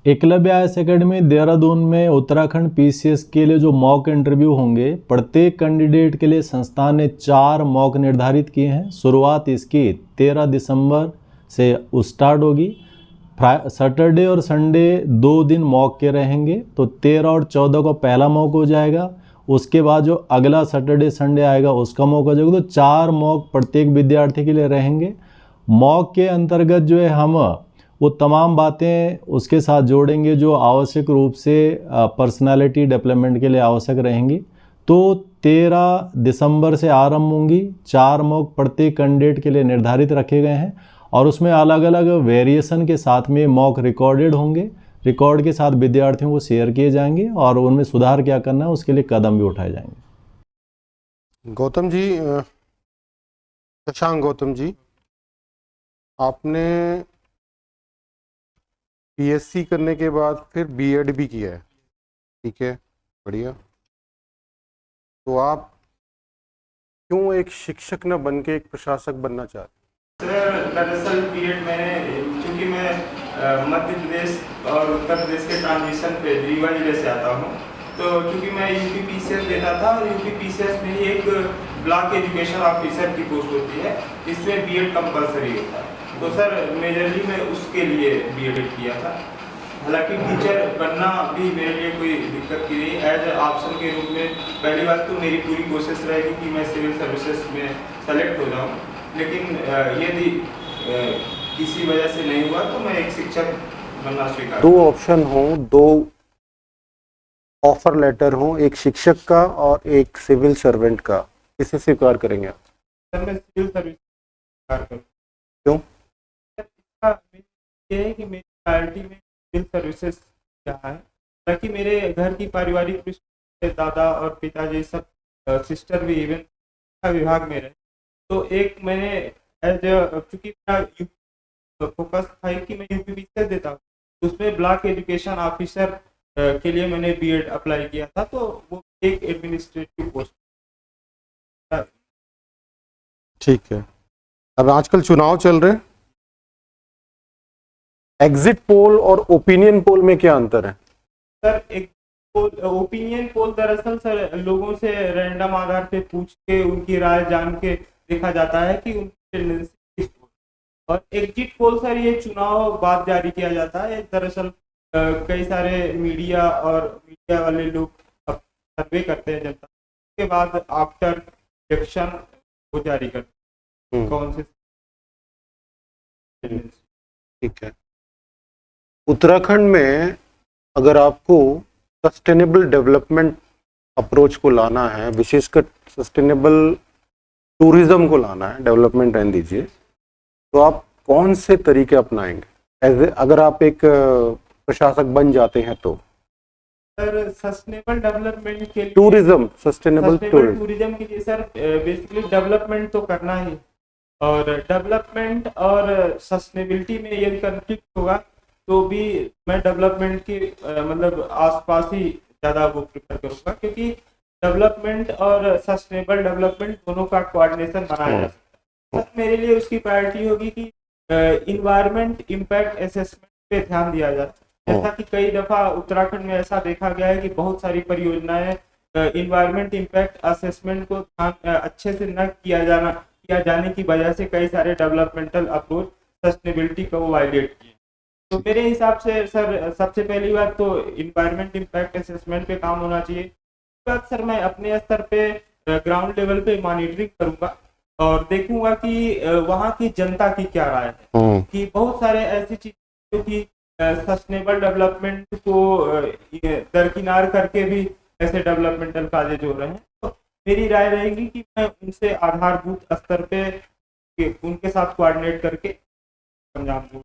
Eklavya IAS academy Dehradun में Uttarakhand PCS के लिए जो मॉक इंटरव्यू होंगे, प्रत्येक कैंडिडेट के लिए संस्थान ने 4 मॉक निर्धारित किए हैं। शुरुआत इसकी 13 दिसंबर से स्टार्ट होगी। सैटरडे और संडे 2 दिन मॉक के रहेंगे, तो 13 और 14 को पहला मॉक हो जाएगा। उसके बाद जो अगला सैटरडे संडे आएगा उसका मॉक हो जाएगा। तो 4 मॉक प्रत्येक विद्यार्थी के लिए रहेंगे। मॉक के अंतर्गत जो है हम वो तमाम बातें उसके साथ जोड़ेंगे जो आवश्यक रूप से पर्सनालिटी डेवलपमेंट के लिए आवश्यक रहेंगी। तो 13 दिसंबर से आरंभ होंगी। 4 मॉक प्रत्येक कैंडिडेट के लिए निर्धारित रखे गए हैं और उसमें अलग अलग वेरिएशन के साथ में मॉक रिकॉर्डेड होंगे। रिकॉर्ड के साथ विद्यार्थियों को शेयर किए जाएंगे और उनमें सुधार क्या करना है उसके लिए कदम भी उठाए जाएंगे। गौतम जी, शशांक गौतम जी, आपने पीएससी करने के बाद फिर बीएड भी किया है, ठीक है, बढ़िया। तो आप क्यों एक शिक्षक न बन के एक प्रशासक बनना चाहते? सर, दरअसल बीएड मैंने, चूँकि मैं मध्य प्रदेश और उत्तर प्रदेश के ट्रांजिशन पे रीवा जिले से आता हूँ, तो चूँकि मैं यूपी पीसीएस देता था और यूपी पीसीएस में ही एक ब्लॉक एजुकेशन ऑफिसर की पोस्ट होती है, इसमें बीएड कंपलसरी होता है। तो सर मेजरली मैं उसके लिए बीएड किया था। हालांकि टीचर बनना भी मेरे लिए कोई दिक्कत की नहीं, एज ऑप्शन के रूप में पहली बात तो मेरी पूरी कोशिश रहेगी कि मैं सिविल सर्विसेज में सेलेक्ट हो जाऊं, लेकिन यदि किसी वजह से नहीं हुआ तो मैं एक शिक्षक बनना स्वीकार। 2 ऑप्शन हो, 2 ऑफर लेटर हो, एक शिक्षक का और एक सिविल सर्वेंट का, किसे स्वीकार करेंगे आप? सर मैं सिविल सर्विस स्वीकार करूँ। क्यों? ये है कि मेरी प्रायोरिटी में सिविल सर्विसेज रहा है, ताकि मेरे घर की पारिवारिक पृष्ठभूमि दादा और पिताजी सब सिस्टर भी इवन विभाग में रहे। तो एक मैंने एज चूँकि मेरा फोकस था कि मैं यूपी देता हूँ, उसमें ब्लॉक एजुकेशन ऑफिसर के लिए मैंने बीएड अप्लाई किया था, तो वो एक एडमिनिस्ट्रेटिव पोस्ट। ठीक है। अब आजकल चुनाव चल रहे हैं, एग्जिट पोल और ओपिनियन पोल में क्या अंतर है? सर, एक ओपिनियन पोल दरअसल सर लोगों से रैंडम आधार पे पूछ के उनकी राय जान के देखा जाता है कि उनकी टेंडेंसी किस, और एग्जिट पोल सर ये चुनाव बाद जारी किया जाता है। दरअसल कई सारे मीडिया वाले लोग सर्वे करते हैं जनता, उसके बाद आफ्टर इलेक्शन वो जारी करते हैं कौन से। ठीक है। उत्तराखंड में अगर आपको सस्टेनेबल डेवलपमेंट अप्रोच को लाना है, विशेषकर सस्टेनेबल टूरिज्म को लाना है, डेवलपमेंट रहने दीजिए, तो आप कौन से तरीके अपनाएंगे अगर आप एक प्रशासक बन जाते हैं तो? सर सस्टेनेबल डेवलपमेंट के लिए, टूरिज्म, सस्टेनेबल टूरिज्म के लिए सर बेसिकली डेवलपमेंट तो करना ही, और डेवलपमेंट और सस्टेनेबिलिटी में यदि कॉन्फ्लिक्ट होगा तो भी मैं डेवलपमेंट के मतलब आसपास ही ज़्यादा वो प्रेफर करूँगा, क्योंकि डेवलपमेंट और सस्टेनेबल डेवलपमेंट दोनों का कोऑर्डिनेशन बनाया जा सकता है। मेरे लिए उसकी प्रायोरिटी होगी कि इन्वायरमेंट इम्पैक्ट असेसमेंट पे ध्यान दिया जाए। जैसा कि कई दफ़ा उत्तराखंड में ऐसा देखा गया है कि बहुत सारी परियोजनाएं इन्वायरमेंट इम्पैक्ट असेसमेंट को अच्छे से न किया जाने की वजह से कई सारे डेवलपमेंटल अप्रोच सस्टेनेबिलिटी को वायलेट किए। तो मेरे हिसाब से सर सबसे पहली बात तो इन्वायरमेंट इम्पैक्ट असेसमेंट पे काम होना चाहिए। उसके बाद सर मैं अपने स्तर पे ग्राउंड लेवल पे मॉनिटरिंग करूंगा और देखूंगा कि वहाँ की जनता की क्या राय है, कि बहुत सारे ऐसी चीज़ें जो कि सस्टेनेबल डेवलपमेंट को दरकिनार करके भी ऐसे डेवलपमेंटल कार्य जो रहे हैं, तो मेरी राय रहेगी कि मैं उनसे आधारभूत स्तर पे उनके साथ कोऑर्डिनेट करके अंजाम दूँ।